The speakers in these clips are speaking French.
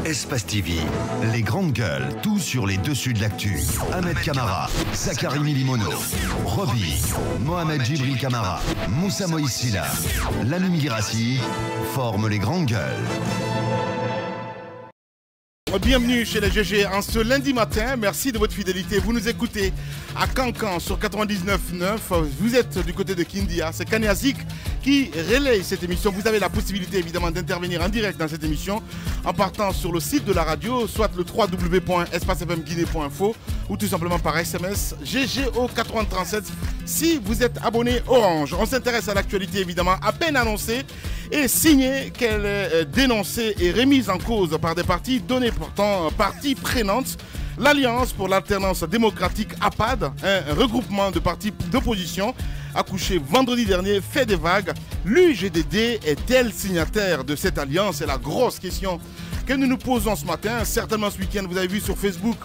Espace TV, les grandes gueules, tout sur les dessus de l'actu. Ahmed Camara, Zachary Milimono, Roby, Mohamed Djibril Camara, Moussa Moïse Silla, Lamine Girassi forment les grandes gueules. Bienvenue chez les GG en ce lundi matin, merci de votre fidélité. Vous nous écoutez à Cancan sur 99.9, vous êtes du côté de Kindia, c'est Kaniazik qui relaye cette émission. Vous avez la possibilité évidemment d'intervenir en direct dans cette émission en partant sur le site de la radio, soit le www.espacefmguinée.info ou tout simplement par SMS GGO 8037 si vous êtes abonné Orange. On s'intéresse à l'actualité évidemment à peine annoncée et signée qu'elle est dénoncée et remise en cause par des partis donnés pourtant partie prenante. L'Alliance pour l'alternance démocratique APAD, un regroupement de partis d'opposition, accouché vendredi dernier, fait des vagues. L'UGDD est-elle signataire de cette alliance? C'est la grosse question que nous nous posons ce matin. Certainement ce week-end, vous avez vu sur Facebook,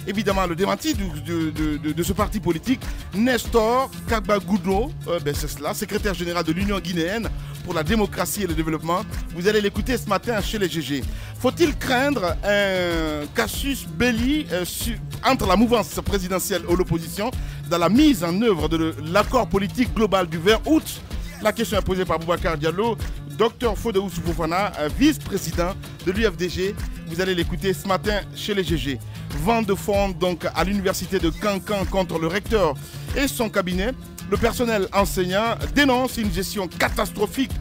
évidemment, le démenti de ce parti politique. Nestor Kagbagoudo, c'est cela, secrétaire général de l'Union guinéenne pour la démocratie et le développement. Vous allez l'écouter ce matin chez les GG. Faut-il craindre un casus belli entre la mouvance présidentielle et l'opposition dans la mise en œuvre de l'accord politique global du 20 août? La question est posée par Boubacar Diallo, Dr Fodéou Fofana, vice-président de l'UFDG. Vous allez l'écouter ce matin chez les GG. Vent de fond donc à l'université de Cancan contre le recteur et son cabinet. Le personnel enseignant dénonce une gestion catastrophique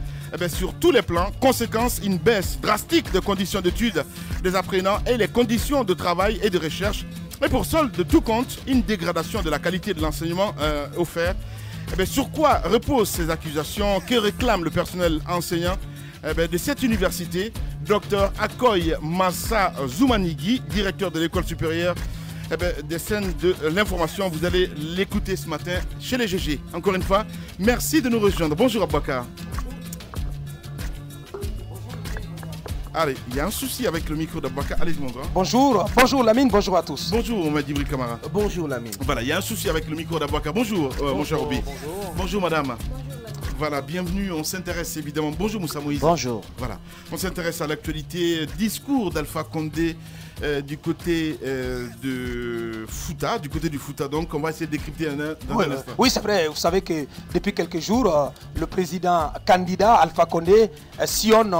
sur tous les plans. Conséquence, une baisse drastique des conditions d'études des apprenants et les conditions de travail et de recherche. Et pour solde de tout compte, une dégradation de la qualité de l'enseignement offert. Sur quoi reposent ces accusations? Que réclame le personnel enseignant de cette université? Dr Akoy Massa Zoumanigui, directeur de l'école supérieure des scènes de l'information. Vous allez l'écouter ce matin chez les GG. Encore une fois, merci de nous rejoindre. Bonjour Aboubacar. Allez, il y a un souci avec le micro d'Aboubacar. Allez, mon grand. Bonjour Lamine, bonjour à tous. Bonjour Mohamed Djibril Camara. Bonjour Lamine. Voilà, il y a un souci avec le micro d'Aboubacar. Bonjour, mon cher Roby. Bonjour madame. Voilà, bienvenue. On s'intéresse évidemment. Bonjour Moussa Moïse. Bonjour. Voilà, on s'intéresse à l'actualité. Discours d'Alpha Condé du côté de Fouta, du côté du Fouta. Donc, on va essayer de décrypter un instant. Oui, c'est vrai. Vous savez que depuis quelques jours, le président candidat Alpha Condé sillonne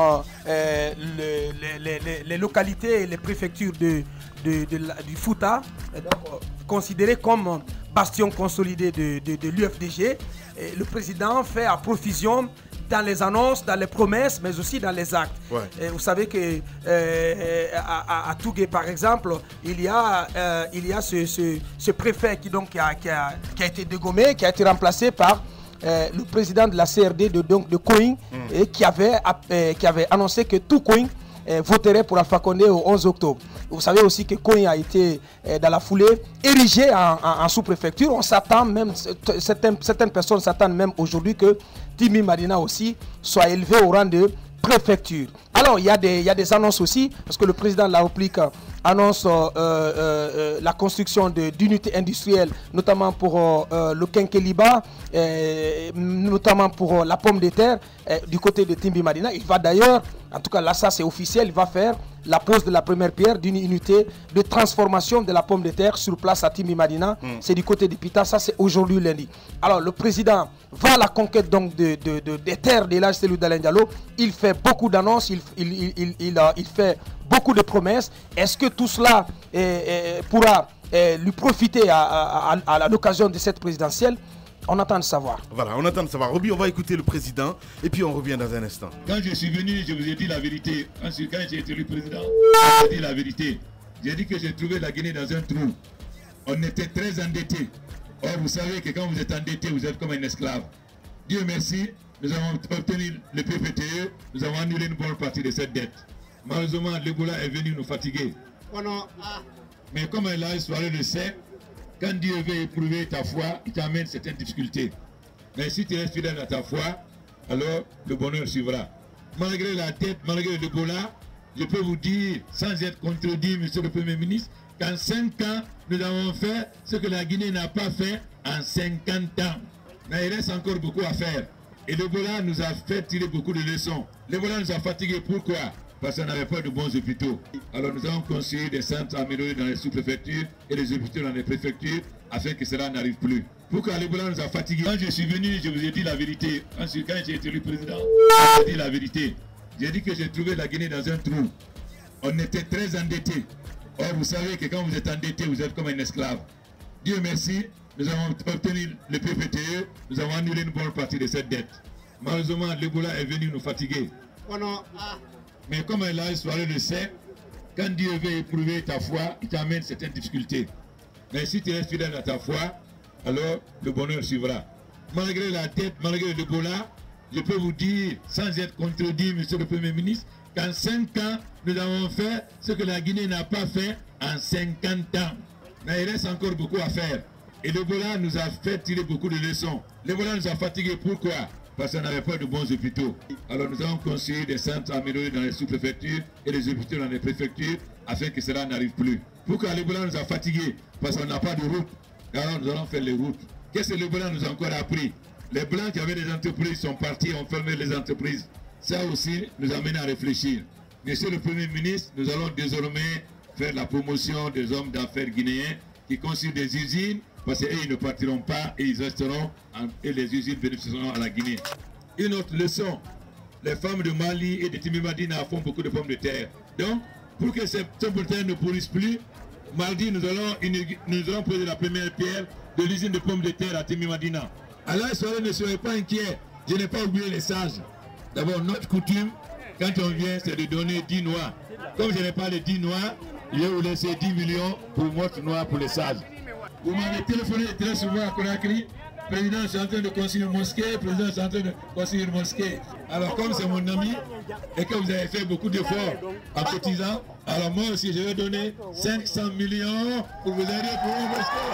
les localités et les préfectures du Fouta, considérées comme bastion consolidé de l'UFDG. Le président fait à profusion dans les annonces, dans les promesses, mais aussi dans les actes. Ouais. Vous savez que à Tougué, par exemple, il y a ce préfet qui a été dégommé, qui a été remplacé par le président de la CRD de Koing, et qui avait annoncé que tout Koing voterait pour Alpha Condé au 11 octobre. Vous savez aussi que Koing a été dans la foulée érigé en sous-préfecture. On s'attend même, certaines personnes s'attendent même aujourd'hui que Timi Madina aussi soit élevé au rang de préfecture. Alors il y a des annonces aussi, parce que le président de la République annonce la construction d'unités industrielles, notamment pour le Kenkeliba, notamment pour la pomme de terre du côté de Timbi Madina. Il va d'ailleurs, en tout cas là ça c'est officiel, il va faire la pose de la première pierre d'une unité de transformation de la pomme de terre sur place à Timbi Madina. C'est du côté de Pita, ça c'est aujourd'hui lundi. Alors le président va à la conquête donc des terres de l'âge Cellou Dalein Diallo. Il fait beaucoup d'annonces, il fait beaucoup de promesses. Est-ce que tout cela pourra lui profiter à l'occasion de cette présidentielle? On attend de savoir. Voilà, on attend de savoir. Roby, on va écouter le président et puis on revient dans un instant. Quand je suis venu, je vous ai dit la vérité. Ensuite, quand j'ai été élu président, j'ai dit la vérité. J'ai dit que j'ai trouvé la Guinée dans un trou. On était très endettés. Or, vous savez que quand vous êtes endetté, vous êtes comme un esclave. Dieu merci, nous avons obtenu le PPTE, nous avons annulé une bonne partie de cette dette. Malheureusement, l'Ebola est venu nous fatiguer. Mais comme la histoire le sait, quand Dieu veut éprouver ta foi, il t'amène certaines difficultés. Mais si tu restes fidèle à ta foi, alors le bonheur suivra. Malgré la dette, malgré l'Ebola, je peux vous dire, sans être contredit, monsieur le Premier ministre, qu'en 5 ans, nous avons fait ce que la Guinée n'a pas fait en 50 ans. Mais il reste encore beaucoup à faire. Et l'Ebola nous a fait tirer beaucoup de leçons. L'Ebola nous a fatigués. Pourquoi? parce qu'on n'avait pas de bons hôpitaux. Alors nous avons construit des centres améliorés dans les sous-préfectures et les hôpitaux dans les préfectures afin que cela n'arrive plus. Pourquoi l'Ebola nous a fatigués? Quand je suis venu, je vous ai dit la vérité. Ensuite, quand j'ai été élu président, j'ai dit la vérité. J'ai dit que j'ai trouvé la Guinée dans un trou. On était très endettés. Or, vous savez que quand vous êtes endetté, vous êtes comme un esclave. Dieu merci, nous avons obtenu le PPTE, nous avons annulé une bonne partie de cette dette. Malheureusement, l'Ebola est venu nous fatiguer. Mais comme la histoire le sait, quand Dieu veut éprouver ta foi, il t'amène certaines difficultés. Mais si tu restes fidèle à ta foi, alors le bonheur suivra. Malgré la dette, malgré l'Ebola, je peux vous dire, sans être contredit, monsieur le Premier ministre, qu'en 5 ans, nous avons fait ce que la Guinée n'a pas fait en 50 ans. Mais il reste encore beaucoup à faire. Et l'Ebola nous a fait tirer beaucoup de leçons. L'Ebola nous a fatigués. Pourquoi? Parce qu'on n'avait pas de bons hôpitaux. Alors nous avons construit des centres améliorés dans les sous-préfectures et les hôpitaux dans les préfectures afin que cela n'arrive plus. Pourquoi l'Ebola nous a fatigués? Parce qu'on n'a pas de route. Alors nous allons faire les routes. Qu'est-ce que l'Ebola nous a encore appris? Les Blancs qui avaient des entreprises sont partis, ont fermé les entreprises. Ça aussi nous amène à réfléchir. Monsieur le Premier ministre, nous allons désormais faire la promotion des hommes d'affaires guinéens qui construisent des usines parce qu'ils ne partiront pas et ils resteront et les usines bénéficieront à la Guinée. Une autre leçon, les femmes de Mali et de Timimadina font beaucoup de pommes de terre. Donc, pour que ces pommes de terre ne pourrissent plus, mardi, nous allons poser la première pierre de l'usine de pommes de terre à Timimadina. Alors, ne soyez pas inquiets, je n'ai pas oublié les sages. D'abord, notre coutume, quand on vient, c'est de donner 10 noix. Comme je n'ai pas les 10 noix, je vais vous laisser 10 millions pour votre noix pour les sages. Vous m'avez téléphoné très souvent à Conakry. Président, je suis en train de construire une mosquée. Président, je suis en train de construire une mosquée. Alors, comme c'est mon ami et que vous avez fait beaucoup d'efforts en cotisant, alors moi aussi, je vais donner 500 millions pour vous aider pour une mosquée.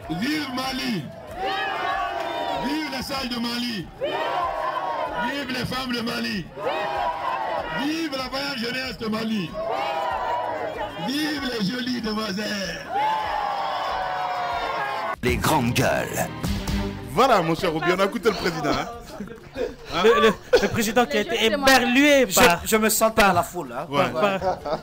Vive Mali! Vive les sages de Mali! Vive les femmes de Mali! Vive la vaillante jeunesse de Mali! Vive les jolies demoiselles! Les grandes gueules. Voilà, mon cher Roby, on a écouté le président. Hein? Le président qui a été éberlué par... Je me sens par la foule. Hein. Ouais.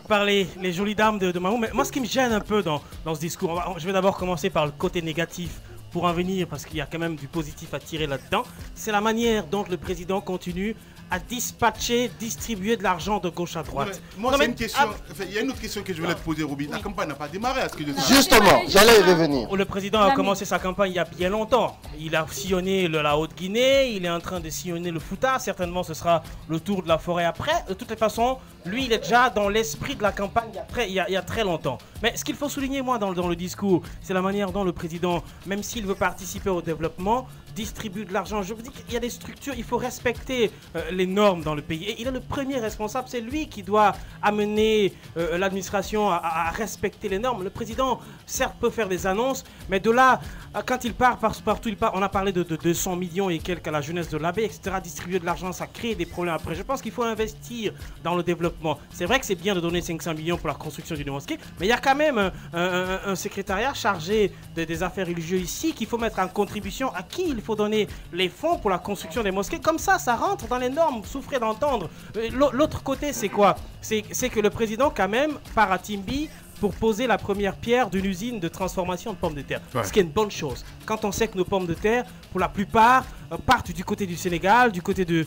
Par les jolies dames de Mamou. Mais moi, ce qui me gêne un peu dans ce discours, je vais d'abord commencer par le côté négatif pour en venir, parce qu'il y a quand même du positif à tirer là-dedans, c'est la manière dont le président continue à distribuer de l'argent de gauche à droite. Moi, c'est une question. Il y a une autre question que je voulais te poser, Roby. La campagne n'a pas démarré, à ce que je sais. Justement, j'allais y revenir. Le président a commencé sa campagne il y a bien longtemps. Il a sillonné la Haute-Guinée, il est en train de sillonner le Fouta. Certainement, ce sera le tour de la forêt après. De toutes les façons, lui, il est déjà dans l'esprit de la campagne il y a très longtemps. Mais ce qu'il faut souligner, moi, dans le discours, c'est la manière dont le président, même s'il veut participer au développement, distribue de l'argent. Je vous dis qu'il y a des structures, il faut respecter les normes dans le pays. Et il est le premier responsable, c'est lui qui doit amener l'administration à respecter les normes. Le président, certes, peut faire des annonces, mais de là, quand il part partout, il part. On a parlé de 200 millions et quelques à la jeunesse de l'abbé, etc. Distribuer de l'argent, ça crée des problèmes après. Je pense qu'il faut investir dans le développement. C'est vrai que c'est bien de donner 500 millions pour la construction d'une mosquée, mais il y a quand même un secrétariat chargé des affaires religieuses ici qu'il faut mettre en contribution, à qui il faut donner les fonds pour la construction des mosquées. Comme ça rentre dans les normes. Vous souffrez d'entendre. L'autre côté, c'est quoi? C'est que le président, quand même, part à Timbi pour poser la première pierre d'une usine de transformation de pommes de terre. Ouais. Ce qui est une bonne chose. Quand on sait que nos pommes de terre, pour la plupart, partent du côté du Sénégal, du côté du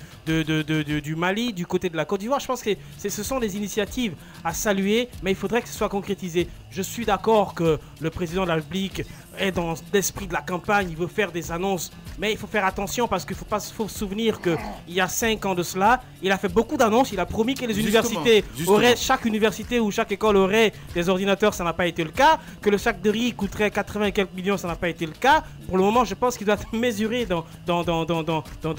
Mali, du côté de la Côte d'Ivoire, je pense que ce sont des initiatives à saluer, mais il faudrait que ce soit concrétisé. Je suis d'accord que le président de la République est dans l'esprit de la campagne, il veut faire des annonces, mais il faut faire attention parce qu'il faut se souvenir qu'il y a 5 ans de cela, il a fait beaucoup d'annonces, il a promis que les universités auraient, chaque université ou chaque école aurait des ordinateurs, ça n'a pas été le cas, que le sac de riz coûterait 80 et quelques millions, ça n'a pas été le cas. Pour le moment, je pense qu'il doit être mesuré dans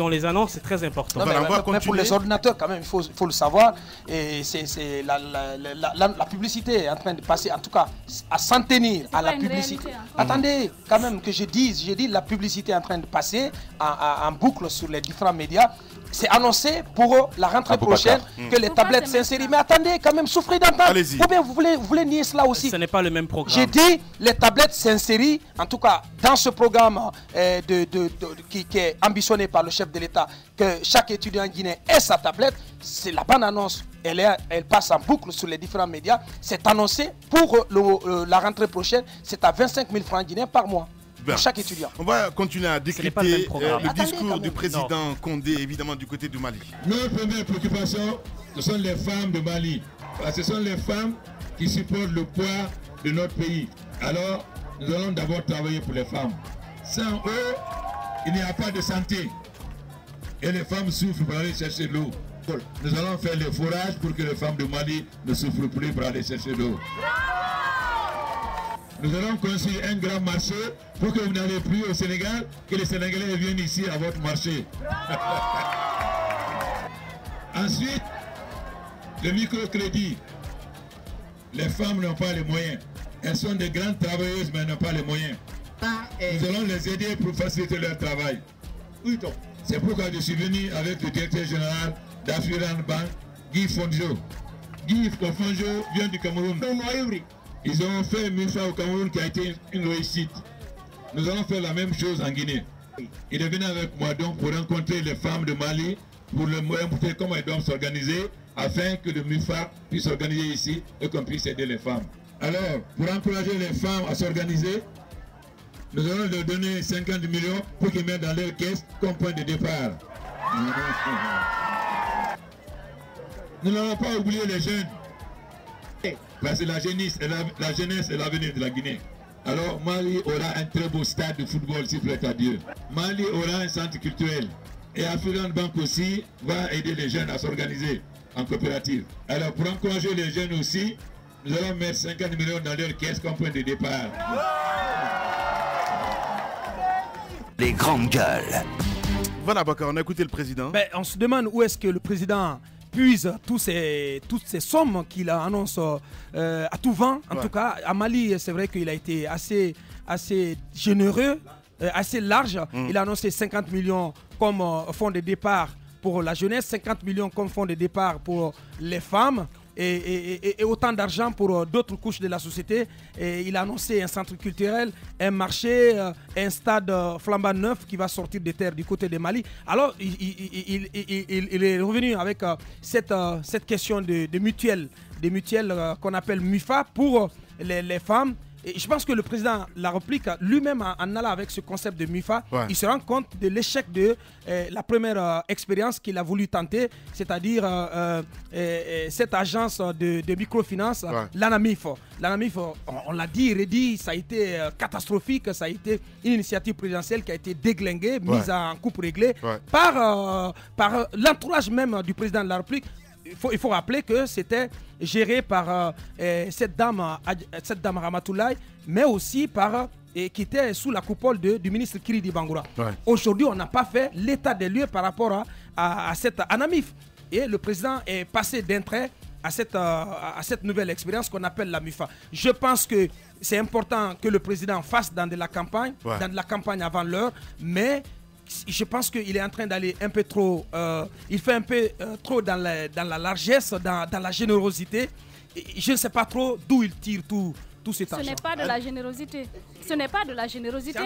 les annonces, c'est très important. Non, mais pour les ordinateurs, quand même, il faut le savoir, et c'est la publicité est en train de passer, en tout cas, à s'en tenir à la publicité. Attendez, quand même, que je dise, la publicité est en train de passer en boucle sur les différents médias. c'est annoncé pour la rentrée prochaine que les tablettes s'insèrent. Mais attendez, quand même, souffrez d'entendre. Ou bien vous voulez nier cela aussi. Ce n'est pas le même programme. J'ai dit les tablettes s'insèrent, en tout cas dans ce programme qui est ambitionné par le chef de l'État, que chaque étudiant guinéen ait sa tablette. C'est la bonne annonce. Elle passe en boucle sur les différents médias. C'est annoncé pour la rentrée prochaine. C'est à 25 000 francs guinéens par mois. Pour chaque étudiant. On va continuer à décrypter le discours du président Condé, évidemment, du côté du Mali. Notre première préoccupation, ce sont les femmes de Mali. Ce sont les femmes qui supportent le poids de notre pays. Alors, nous allons d'abord travailler pour les femmes. Sans eux, il n'y a pas de santé. Et les femmes souffrent pour aller chercher l'eau. Nous allons faire les forages pour que les femmes de Mali ne souffrent plus pour aller chercher l'eau. Nous allons construire un grand marché pour que vous n'allez plus au Sénégal, que les Sénégalais viennent ici à votre marché. Ensuite, le microcrédit. Les femmes n'ont pas les moyens. Elles sont des grandes travailleuses, mais elles n'ont pas les moyens. Nous allons les aider pour faciliter leur travail. C'est pourquoi je suis venu avec le directeur général d'African Bank, Guy Fonjo. Guy Fonjo vient du Cameroun. Ils ont fait MIFA au Cameroun qui a été une réussite. Nous allons faire la même chose en Guinée. Il est venu avec moi donc pour rencontrer les femmes de Mali, pour leur montrer comment elles doivent s'organiser, afin que le MIFA puisse s'organiser ici et qu'on puisse aider les femmes. Alors, pour encourager les femmes à s'organiser, nous allons leur donner 50 millions pour qu'ils mettent dans leur caisse comme point de départ. Nous n'allons pas oublier les jeunes. Parce que la jeunesse est l'avenir de la Guinée. Alors Mali aura un très beau stade de football, s'il plaît à Dieu. Mali aura un centre culturel. Et African Bank aussi va aider les jeunes à s'organiser en coopérative. Alors pour encourager les jeunes aussi, nous allons mettre 50 millions dans leur caisse comme point de départ. Les grandes gueules. Voilà, Bakar, on a écouté le président. Ben, on se demande où est-ce que le président puise toutes ces sommes qu'il annonce à tout vent. En tout cas, à Mali, c'est vrai qu'il a été assez généreux, assez large. Il a annoncé 50 millions comme fonds de départ pour la jeunesse, 50 millions comme fonds de départ pour les femmes. Et autant d'argent pour d'autres couches de la société. Et il a annoncé un centre culturel, un marché, un stade flambant neuf qui va sortir des terres du côté de Mali. Alors, il est revenu avec cette question de mutuelle, des mutuelles qu'on appelle MUFA pour les femmes. Et je pense que le président la réplique lui-même en allant avec ce concept de MUFA, il se rend compte de l'échec de la première expérience qu'il a voulu tenter, c'est-à-dire cette agence de microfinance, l'ANAMIF. L'ANAMIF, on l'a dit, redit, ça a été catastrophique, ça a été une initiative présidentielle qui a été déglinguée, mise en coupe réglée par l'entourage même du président de la République. Il faut rappeler que c'était géré par cette dame Ramatoulaye, mais aussi qui était sous la coupole du ministre Kiridi Bangoura. Aujourd'hui, on n'a pas fait l'état des lieux par rapport à cette ANAMIF. Et le président est passé d'un trait à cette nouvelle expérience qu'on appelle la MUFA. Je pense que c'est important que le président fasse dans de la campagne, avant l'heure, mais je pense qu'il est en train d'aller un peu trop, il fait un peu trop dans la largesse, dans la générosité. Et je ne sais pas trop d'où il tire tout cet argent. Ce n'est pas de la générosité. Ce n'est pas de la générosité.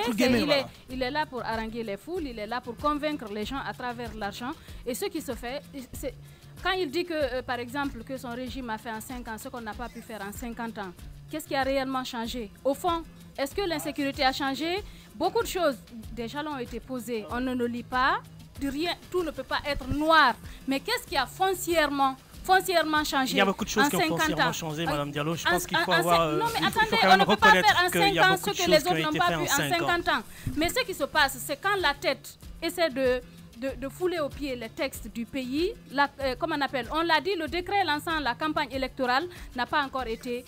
Il est là pour haranguer les foules, il est là pour convaincre les gens à travers l'argent. Et ce qui se fait, c'est quand il dit que, par exemple, que son régime a fait en 5 ans ce qu'on n'a pas pu faire en 50 ans, qu'est-ce qui a réellement changé? Au fond, est-ce que l'insécurité a changé? Beaucoup de choses déjà ont été posées. On ne le lit pas. De rien, tout ne peut pas être noir. Mais qu'est-ce qui a foncièrement changé? Il y a beaucoup de choses qui ont foncièrement changé, Madame Diallo. Je pense qu'il faut avoir. Non, mais attendez, on ne peut pas faire en 5 ans ce que les autres n'ont pas pu en 50 ans. Mais ce qui se passe, c'est quand la tête essaie de fouler aux pieds les textes du pays, comme on appelle, on l'a dit, le décret lançant la campagne électorale n'a pas encore été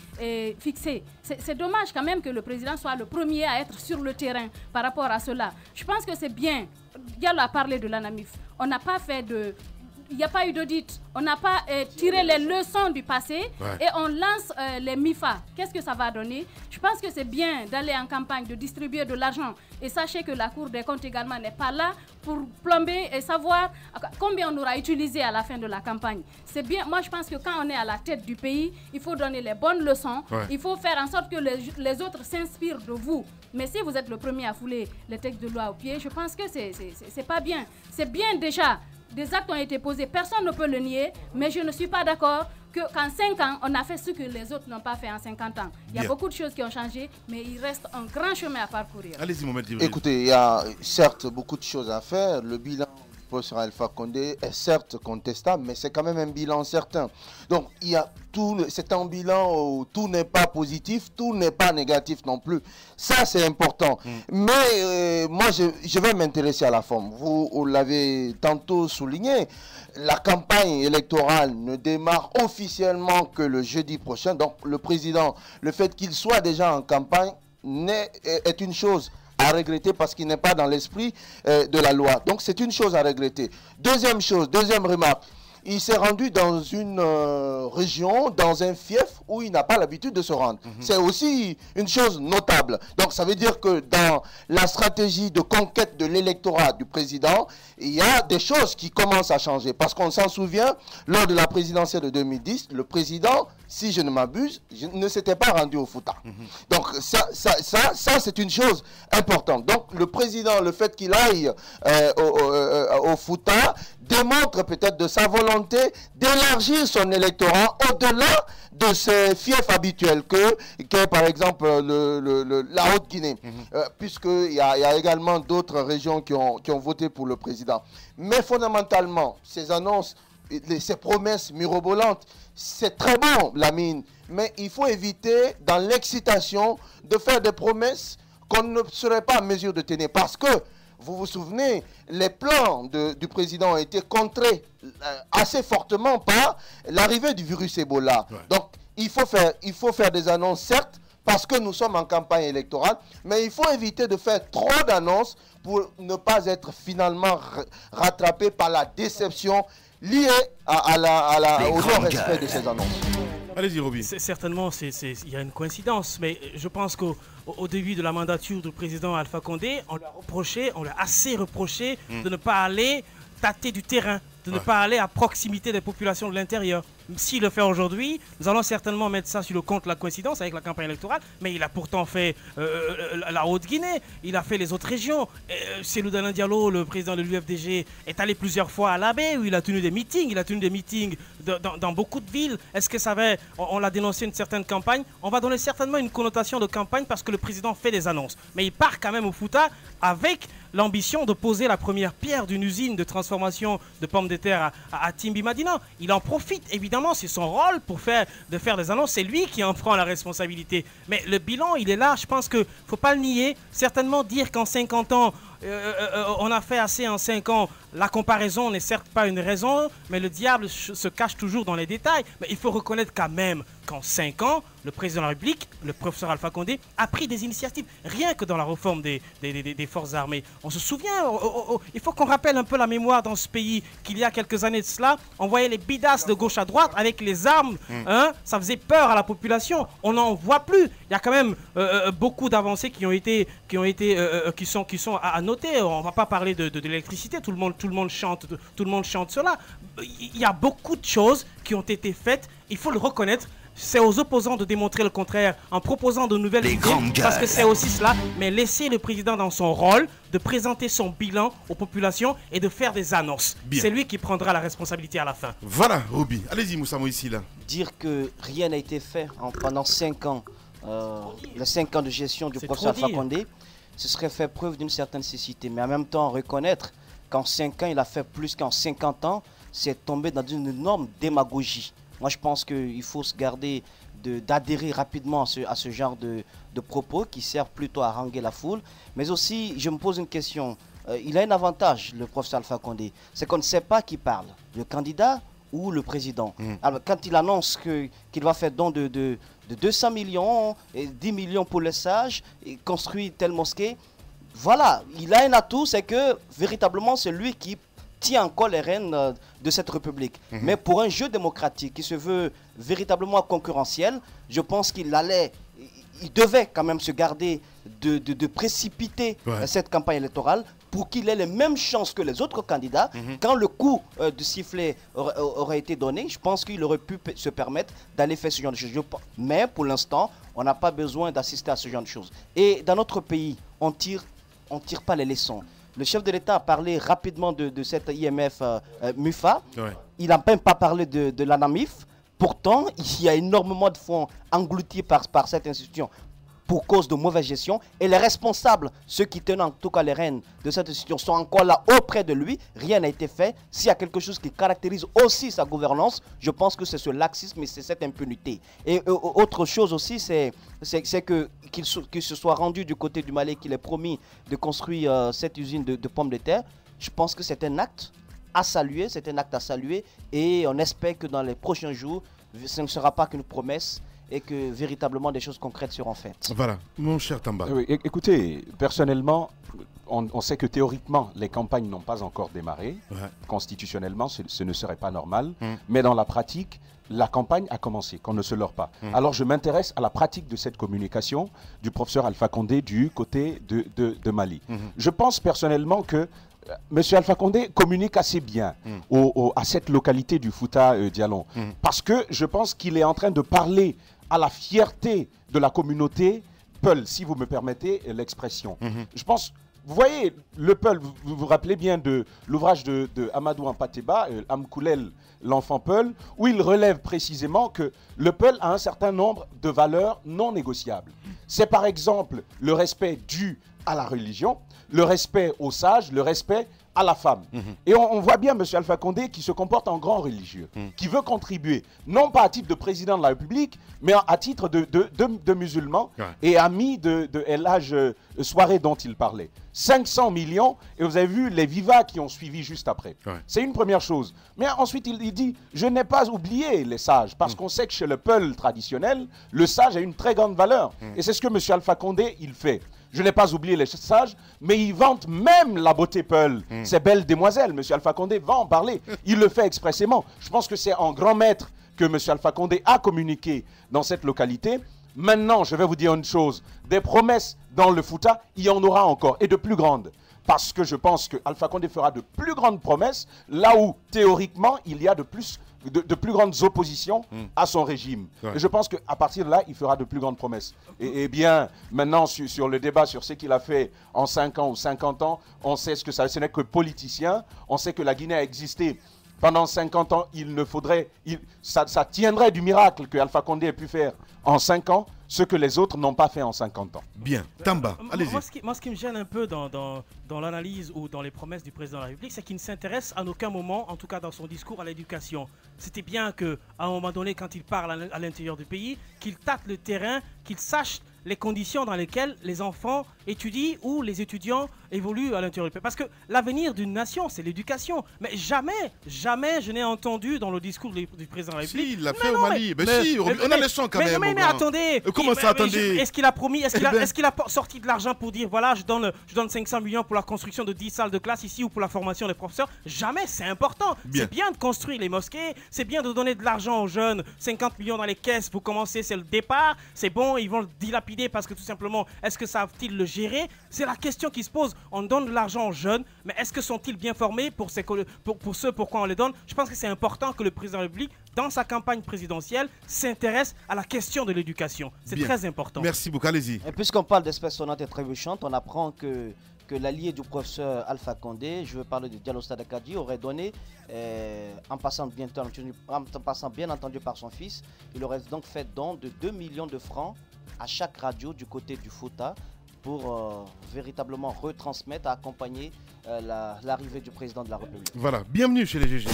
fixé. C'est dommage quand même que le président soit le premier à être sur le terrain par rapport à cela. Je pense que c'est bien. Diallo a parlé de l'ANAMIF. On n'a pas fait il n'y a pas eu d'audit, on n'a pas tiré les leçons du passé et on lance les MIFA. Qu'est-ce que ça va donner? Je pense que c'est bien d'aller en campagne, de distribuer de l'argent. Et sachez que la Cour des comptes également n'est pas là pour plomber et savoir combien on aura utilisé à la fin de la campagne. C'est bien. Moi, je pense que quand on est à la tête du pays, il faut donner les bonnes leçons. Il faut faire en sorte que les autres s'inspirent de vous. Mais si vous êtes le premier à fouler les textes de loi au pied, je pense que c'est pas bien. C'est bien déjà. Des actes ont été posés, personne ne peut le nier, mais je ne suis pas d'accord qu'en 5 ans, on a fait ce que les autres n'ont pas fait en 50 ans. Il y a beaucoup de choses qui ont changé, mais il reste un grand chemin à parcourir. Allez-y, Mohamed Djibril. Écoutez, il y a certes beaucoup de choses à faire. Le bilan du professeur Alpha Condé est certes contestable, mais c'est quand même un bilan certain. Donc, il y a c'est un bilan où tout n'est pas positif, tout n'est pas négatif non plus. Ça, c'est important. Mais moi, je vais m'intéresser à la forme. Vous l'avez tantôt souligné, la campagne électorale ne démarre officiellement que le jeudi prochain. Donc, le président, le fait qu'il soit déjà en campagne est une chose à regretter parce qu'il n'est pas dans l'esprit de la loi. Donc, c'est une chose à regretter. Deuxième remarque. Il s'est rendu dans une région, dans un fief où il n'a pas l'habitude de se rendre. C'est aussi une chose notable. Donc ça veut dire que dans la stratégie de conquête de l'électorat du président, il y a des choses qui commencent à changer. Parce qu'on s'en souvient, lors de la présidentielle de 2010, le président, si je ne m'abuse, ne s'était pas rendu au Fouta. Donc ça c'est une chose importante. Donc le président, le fait qu'il aille au Fouta, démontre peut-être de sa volonté d'élargir son électorat au-delà de ses fiefs habituels que par exemple la Haute-Guinée, puisqu'il y a également d'autres régions qui ont voté pour le président. Mais fondamentalement, ces annonces, ces promesses mirobolantes, c'est très bon, Lamine, mais il faut éviter dans l'excitation de faire des promesses qu'on ne serait pas en mesure de tenir, parce que vous vous souvenez, les plans du président ont été contrés assez fortement par l'arrivée du virus Ebola. Donc, il faut faire des annonces, certes, parce que nous sommes en campagne électorale, mais il faut éviter de faire trop d'annonces pour ne pas être finalement rattrapé par la déception liée au non-respect de ces annonces. Allez-y, Roby. Certainement, il y a une coïncidence, mais je pense qu'au début de la mandature du président Alpha Condé, on lui a assez reproché de ne pas aller tâter du terrain, de ne pas aller à proximité des populations de l'intérieur. S'il le fait aujourd'hui, nous allons certainement mettre ça sur le compte de la coïncidence avec la campagne électorale, mais il a pourtant fait la Haute-Guinée, il a fait les autres régions. Cellou Dalein Diallo, le président de l'UFDG, est allé plusieurs fois à l'Abbé où il a tenu des meetings, dans beaucoup de villes. Est-ce que ça va, on l'a dénoncé une certaine campagne, on va donner certainement une connotation de campagne parce que le président fait des annonces. Mais il part quand même au Fouta avec l'ambition de poser la première pierre d'une usine de transformation de pommes de terre à Timbi Madina. Il en profite, évidemment, c'est son rôle de faire des annonces, c'est lui qui en prend la responsabilité. Mais le bilan, il est là, je pense qu'il ne faut pas le nier. Certainement dire qu'en 50 ans, on a fait assez en 5 ans. La comparaison n'est certes pas une raison, mais le diable se cache toujours dans les détails. Mais il faut reconnaître quand même qu'en 5 ans, le président de la République, le professeur Alpha Condé, a pris des initiatives, rien que dans la réforme des forces armées. On se souvient, il faut qu'on rappelle un peu la mémoire dans ce pays, qu'il y a quelques années de cela, on voyait les bidasses de gauche à droite avec les armes, ça faisait peur à la population, on n'en voit plus. Il y a quand même beaucoup d'avancées qui sont à noter. On ne va pas parler de l'électricité, tout le monde chante cela. Il y a beaucoup de choses qui ont été faites, il faut le reconnaître. C'est aux opposants de démontrer le contraire en proposant de nouvelles idées, parce que c'est aussi cela, mais laisser le président dans son rôle de présenter son bilan aux populations et de faire des annonces. C'est lui qui prendra la responsabilité à la fin. Voilà, Roby. Allez-y, Moussa Moïsi, là. Dire que rien n'a été fait pendant 5 ans, les 5 ans de gestion du professeur Alpha Condé, ce serait faire preuve d'une certaine cécité. Mais en même temps, reconnaître qu'en 5 ans, il a fait plus qu'en 50 ans, c'est tomber dans une énorme démagogie. Moi, je pense qu'il faut se garder d'adhérer rapidement à ce genre de propos qui servent plutôt à haranguer la foule. Mais aussi, je me pose une question. Il a un avantage, le professeur Alpha Condé. C'est qu'on ne sait pas qui parle, le candidat ou le président. Alors, quand il annonce qu'il va faire don de 200 millions et 10 millions pour les sages et construire telle mosquée, voilà, il a un atout, c'est que véritablement, c'est lui qui tient encore les rênes de cette République. Mais pour un jeu démocratique qui se veut véritablement concurrentiel, je pense qu'il devait quand même se garder de précipiter cette campagne électorale pour qu'il ait les mêmes chances que les autres candidats. Quand le coup de sifflet aurait été donné, je pense qu'il aurait pu se permettre d'aller faire ce genre de choses. Mais pour l'instant, on n'a pas besoin d'assister à ce genre de choses. Et dans notre pays, on tire pas les leçons. Le chef de l'État a parlé rapidement de cette IMF MUFA. Il n'a même pas parlé de l'ANAMIF. Pourtant, il y a énormément de fonds engloutis par cette institution pour cause de mauvaise gestion. Et les responsables, ceux qui tenaient en tout cas les rênes de cette institution, sont encore là auprès de lui. Rien n'a été fait. S'il y a quelque chose qui caractérise aussi sa gouvernance, je pense que c'est ce laxisme et c'est cette impunité. Et autre chose aussi, c'est qu'il se soit rendu du côté du Mali, qu'il ait promis de construire cette usine de pommes de terre. Je pense que c'est un acte à saluer, et on espère que dans les prochains jours, ce ne sera pas qu'une promesse et que véritablement des choses concrètes seront faites. Voilà, mon cher Tamba. Oui, écoutez, personnellement, on sait que théoriquement, les campagnes n'ont pas encore démarré. Constitutionnellement, ce ne serait pas normal. Mais dans la pratique, la campagne a commencé, qu'on ne se leurre pas. Alors je m'intéresse à la pratique de cette communication du professeur Alpha Condé du côté de Mali. Je pense personnellement que M. Alpha Condé communique assez bien à cette localité du Fouta Djallon. Parce que je pense qu'il est en train de parler à la fierté de la communauté Peul, si vous me permettez l'expression. Je pense, vous voyez, le Peul, vous vous rappelez bien de l'ouvrage de Amadou Ampateba, Amkoulel, l'enfant Peul, où il relève précisément que le Peul a un certain nombre de valeurs non négociables. C'est par exemple le respect dû à la religion, le respect aux sages, le respect à la femme. Et on voit bien M. Alpha Condé qui se comporte en grand religieux, qui veut contribuer, non pas à titre de président de la République, mais à titre de musulman et ami de El Hadj Soirée dont il parlait. 500 millions, et vous avez vu les vivas qui ont suivi juste après. C'est une première chose. Mais ensuite, il dit, je n'ai pas oublié les sages, parce qu'on sait que chez le Peul traditionnel, le sage a une très grande valeur. Et c'est ce que M. Alpha Condé, il fait. Je n'ai pas oublié les sages, mais il vante même la beauté Peul. Ces belles demoiselles, M. Alpha Condé va en parler. Il le fait expressément. Je pense que c'est en grand maître que M. Alpha Condé a communiqué dans cette localité. Maintenant, je vais vous dire une chose. Des promesses dans le Fouta, il y en aura encore, et de plus grandes. Parce que je pense que Alpha Condé fera de plus grandes promesses, là où, théoriquement, il y a de plus grandes oppositions à son régime. Et je pense qu'à partir de là, il fera de plus grandes promesses. Et bien, maintenant, sur le débat sur ce qu'il a fait en 5 ans ou 50 ans, on sait ce n'est que politicien. On sait que la Guinée a existé pendant 50 ans. Ça tiendrait du miracle que Alpha Condé ait pu faire en 5 ans ce que les autres n'ont pas fait en 50 ans. Bien. Tamba, allez-y. Moi, ce qui me gêne un peu dans l'analyse ou dans les promesses du président de la République, c'est qu'il ne s'intéresse à aucun moment, en tout cas dans son discours, à l'éducation. C'était bien qu'à un moment donné, quand il parle à l'intérieur du pays, qu'il tâte le terrain, qu'il sache les conditions dans lesquelles les enfants étudient ou les étudiants évoluent à l'intérieur du pays. Parce que l'avenir d'une nation, c'est l'éducation. Mais jamais je n'ai entendu dans le discours du président de la République... Si, il l'a fait au Mali. On a le son quand même. Mais attendez. Comment ça, attendez? Est-ce qu'il a promis, est-ce qu'il a sorti de l'argent pour dire, voilà, je donne 500 millions pour la construction de 10 salles de classe ici ou pour la formation des professeurs? Jamais, c'est important. C'est bien de construire les mosquées, c'est bien de donner de l'argent aux jeunes, 50 millions dans les caisses pour commencer, c'est le départ. C'est bon, ils vont le dilapider parce que tout simplement, est-ce que savent-ils le gérer? C'est la question qui se pose. On donne de l'argent aux jeunes, mais est-ce que sont-ils bien formés pour ce pourquoi on les donne? Je pense que c'est important que le président de la République, dans sa campagne présidentielle, s'intéresse à la question de l'éducation. C'est très important. Merci beaucoup, allez-y. Et puisqu'on parle d'espèces sonnantes et trébuchantes, on apprend que l'allié du professeur Alpha Condé, je veux parler de Diallo Sadakadji, aurait donné, en passant bien entendu par son fils, il aurait donc fait don de 2 millions de francs à chaque radio du côté du Fouta pour véritablement retransmettre, accompagner l'arrivée du président de la République. Voilà, bienvenue chez les GG.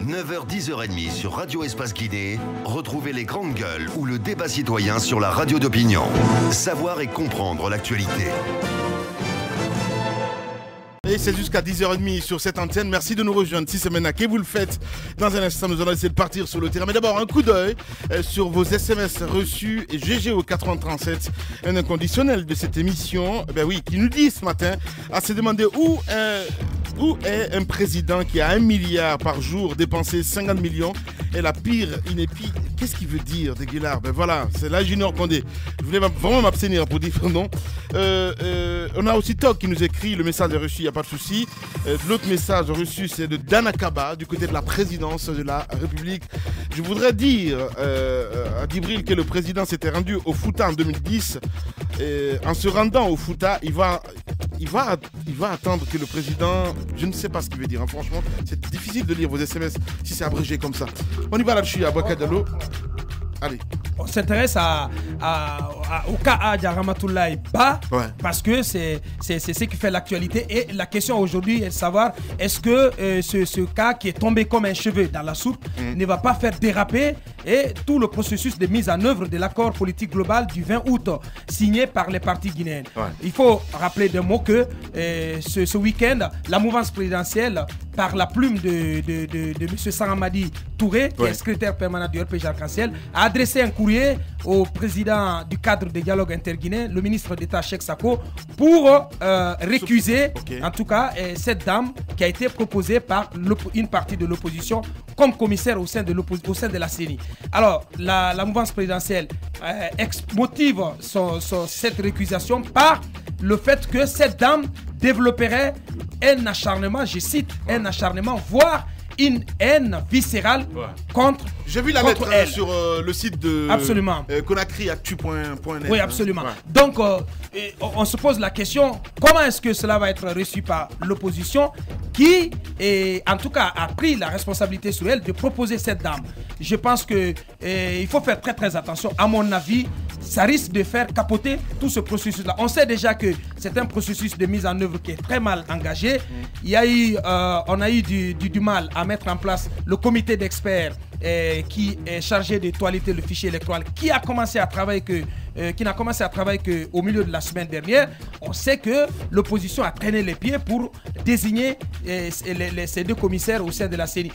9h, 10h30 sur Radio Espace Guinée, retrouvez les grandes gueules ou le débat citoyen sur la radio d'opinion. Savoir et comprendre l'actualité. Et c'est jusqu'à 10h30 sur cette antenne. Merci de nous rejoindre. Si c'est maintenant que vous le faites, dans un instant, nous allons essayer de partir sur le terrain. Mais d'abord, un coup d'œil sur vos SMS reçus et GG au 8037, un inconditionnel de cette émission, qui nous dit ce matin à se demander où Où est un président qui a 1 milliard par jour dépensé 50 millions et la pire inépi? Qu'est-ce qu'il veut dire, Deguillard? Ben voilà, c'est là Junior Condé. Je voulais vraiment m'abstenir pour dire non. On a aussi Tok qui nous écrit, le message est reçu, il n'y a pas de souci. L'autre message reçu, c'est de Danakaba, du côté de la présidence de la République. Je voudrais dire à Djibril que le président s'était rendu au Fouta en 2010. En se rendant au Fouta, il va attendre que le président... Je ne sais pas ce qu'il veut dire, hein. Franchement, c'est difficile de lire vos SMS si c'est abrégé comme ça. On y va là-dessus, à Bakadalo. Allez. On s'intéresse au cas de Ramatoulaye Ba, parce que c'est ce qui fait l'actualité. Et la question aujourd'hui est de savoir, est-ce que ce cas qui est tombé comme un cheveu dans la soupe ne va pas faire déraper et tout le processus de mise en œuvre de l'accord politique global du 20 août signé par les partis guinéens. Il faut rappeler d'un mot que ce week-end, la mouvance présidentielle, par la plume de M. Saramadi Touré, qui est secrétaire permanent du RPG Arc-en-Ciel, a adressé un courrier au président du cadre de dialogue interguinéen, le ministre d'État Cheikh Sako, pour récuser, en tout cas, cette dame qui a été proposée par une partie de l'opposition comme commissaire au sein de la CENI. Alors, la mouvance présidentielle motive cette récusation par le fait que cette dame développerait un acharnement, je cite, un acharnement, voire une haine viscérale contre elle. J'ai vu la lettre sur le site de conakryactu.net. Oui, absolument. Donc, on se pose la question, comment est-ce que cela va être reçu par l'opposition qui, en tout cas, a pris la responsabilité sur elle de proposer cette dame. Je pense qu'il faut faire très très attention. À mon avis, ça risque de faire capoter tout ce processus-là. On sait déjà que c'est un processus de mise en œuvre qui est très mal engagé. On a eu du mal à mettre en place le comité d'experts qui est chargé de toiletter le fichier électoral, qui n'a commencé à travailler qu'au milieu de la semaine dernière. On sait que l'opposition a traîné les pieds pour désigner ces deux commissaires au sein de la CENI.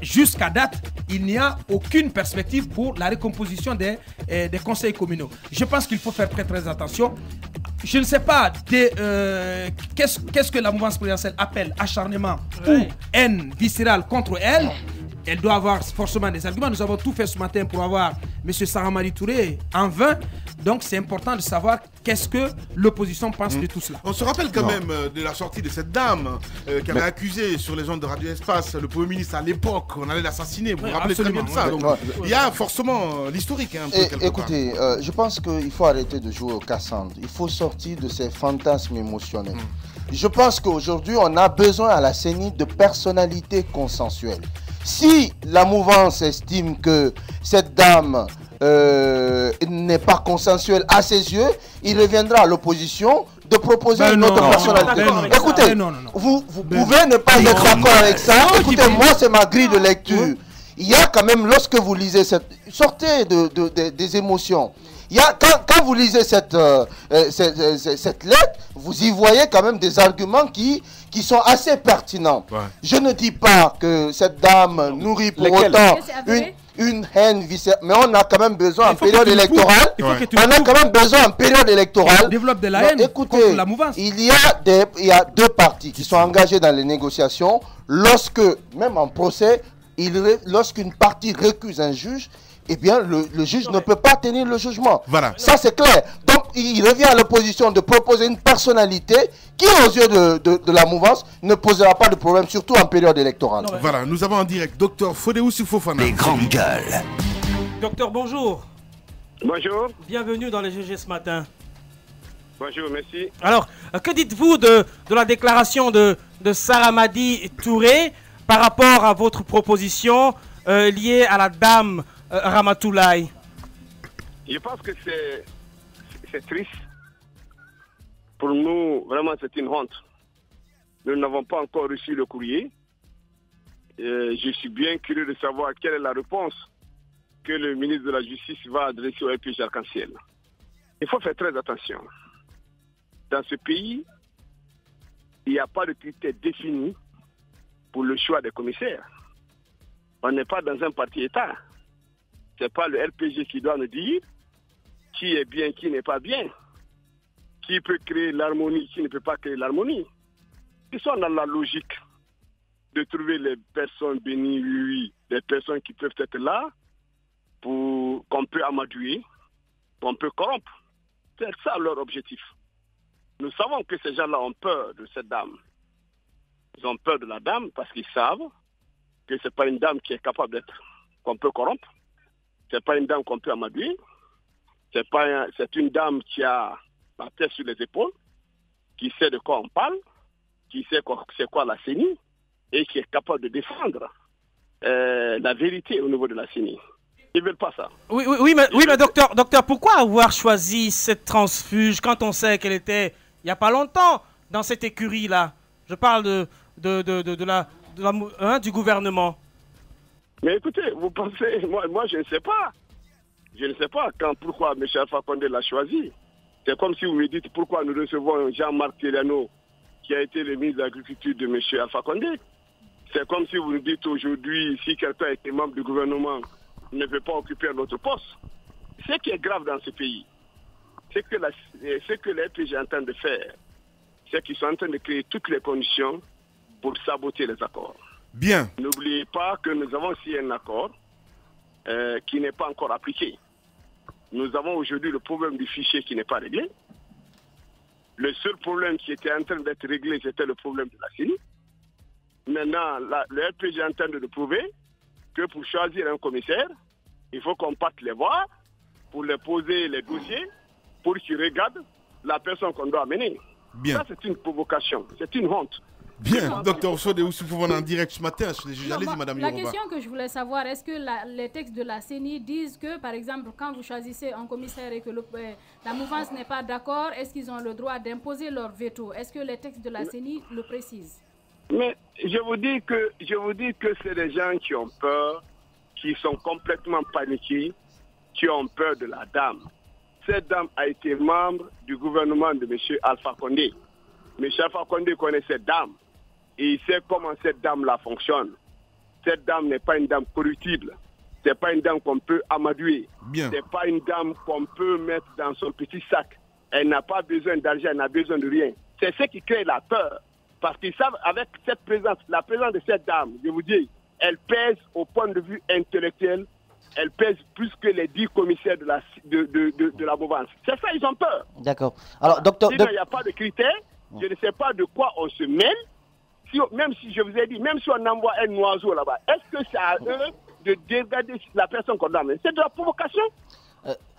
Jusqu'à date, il n'y a aucune perspective pour la recomposition des conseils communaux. Je pense qu'il faut faire très très attention. Je ne sais pas qu'est-ce que la mouvance présidentielle appelle acharnement ou haine viscérale contre elle. Elle doit avoir forcément des arguments. Nous avons tout fait ce matin pour avoir M. Saramadi Touré en vain. Donc c'est important de savoir qu'est-ce que l'opposition pense de tout cela. On se rappelle quand même de la sortie de cette dame qui avait accusé sur les ondes de Radio Espace le Premier ministre à l'époque. On allait l'assassiner. Vous vous rappelez très bien de ça. Donc, il y a forcément l'historique. Écoutez, je pense qu'il faut arrêter de jouer au Cassandre. Il faut sortir de ces fantasmes émotionnels. Je pense qu'aujourd'hui, on a besoin à la CENI de personnalités consensuelles. Si la mouvance estime que cette dame n'est pas consensuelle à ses yeux, il reviendra à l'opposition de proposer une autre personnalité. Écoutez, vous pouvez ne pas être d'accord avec ça. Écoutez, moi, c'est ma grille de lecture. Il y a quand même, lorsque vous lisez sortez des émotions. Il y a, quand vous lisez cette lettre, vous y voyez quand même des arguments qui sont assez pertinents. Je ne dis pas que cette dame nourrit pour autant une haine viscérale, mais on a quand même besoin en période électorale. On a quand même besoin en période électorale. Développe de la haine. Écoutez, la mouvance. Il y a deux parties qui sont engagées dans les négociations. Lorsque, même en procès, lorsqu'une partie récuse un juge, eh bien, le juge ne peut pas tenir le jugement. Voilà. Ça, c'est clair. Donc, il revient à l'opposition de proposer une personnalité qui, aux yeux de la mouvance, ne posera pas de problème, surtout en période électorale. Voilà, nous avons en direct Dr Fodéou Fofana. Les grandes gueules. Docteur, bonjour. Bonjour. Bienvenue dans les GG ce matin. Bonjour, merci. Alors, que dites-vous de la déclaration de Saramadi Touré par rapport à votre proposition liée à la dame Ramatoulaye? Je pense que c'est triste. Pour nous, vraiment, c'est une honte. Nous n'avons pas encore reçu le courrier. Je suis bien curieux de savoir quelle est la réponse que le ministre de la Justice va adresser au RPG Arc-en-Ciel. Il faut faire très attention. Dans ce pays, il n'y a pas de critères définis pour le choix des commissaires. On n'est pas dans un parti-État. Ce n'est pas le RPG qui doit nous dire qui est bien, qui n'est pas bien, qui peut créer l'harmonie, qui ne peut pas créer l'harmonie. Ils sont dans la logique de trouver les personnes bénies, oui, les personnes qui peuvent être là, pour qu'on peut amadouer, qu'on peut corrompre. C'est ça leur objectif. Nous savons que ces gens-là ont peur de cette dame. Ils ont peur de la dame parce qu'ils savent que ce n'est pas une dame qui est capable d'être, qu'on peut corrompre. Ce n'est pas une dame qu'on peut amadouer. C'est une dame qui a la tête sur les épaules, qui sait de quoi on parle, qui sait c'est quoi la CENI et qui est capable de défendre la vérité au niveau de la CENI. Ils ne veulent pas ça. Oui, mais docteur, pourquoi avoir choisi cette transfuge quand on sait qu'elle était, il n'y a pas longtemps, dans cette écurie-là? Je parle du gouvernement. Mais écoutez, vous pensez, moi je ne sais pas. Je ne sais pas pourquoi M. Alpha Condé l'a choisi. C'est comme si vous me dites pourquoi nous recevons Jean-Marc Teliano, qui a été le ministre de l'Agriculture de M. Alpha Condé. C'est comme si vous nous dites aujourd'hui, si quelqu'un était membre du gouvernement, il ne peut pas occuper notre poste. Ce qui est grave dans ce pays, c'est que les RPG sont en train de faire, c'est qu'ils sont en train de créer toutes les conditions pour saboter les accords. Bien. N'oubliez pas que nous avons signé un accord qui n'est pas encore appliqué. Nous avons aujourd'hui le problème du fichier qui n'est pas réglé. Le seul problème qui était en train d'être réglé, c'était le problème de la CENI. Maintenant, le RPG est en train de prouver que pour choisir un commissaire, il faut qu'on parte les voir, pour les poser les dossiers, pour qu'ils regardent la personne qu'on doit amener. Bien. Ça, c'est une provocation, c'est une honte. Bien, docteur Fodé Oussou, en direct ce matin. Allez-y, madame La Yoruba. question que je voulais savoir, est-ce que les textes de la CENI disent que, par exemple, quand vous choisissez un commissaire et que la mouvance n'est pas d'accord, est-ce qu'ils ont le droit d'imposer leur veto? Est-ce que les textes de la CENI le précisent? Mais je vous dis que c'est des gens qui ont peur, qui sont complètement paniqués, qui ont peur de la dame. Cette dame a été membre du gouvernement de M. Alpha Condé. M. Alpha Condé connaît cette dame et il sait comment cette dame-là fonctionne. Cette dame n'est pas une dame corruptible. Ce n'est pas une dame qu'on peut amadouer. Ce n'est pas une dame qu'on peut mettre dans son petit sac. Elle n'a pas besoin d'argent, elle n'a besoin de rien. C'est ce qui crée la peur. Parce qu'ils savent, avec cette présence, la présence de cette dame, je vous dis, elle pèse au point de vue intellectuel, elle pèse plus que les 10 commissaires de la mouvance. C'est ça, ils ont peur. D'accord. Alors, docteur... Sinon, il n'y a pas de critères, je ne sais pas de quoi on se mêle. Même si, je vous ai dit, même si on envoie un oiseau là-bas, est-ce que c'est à eux de dégrader la personne qu'on amène? C'est de la provocation.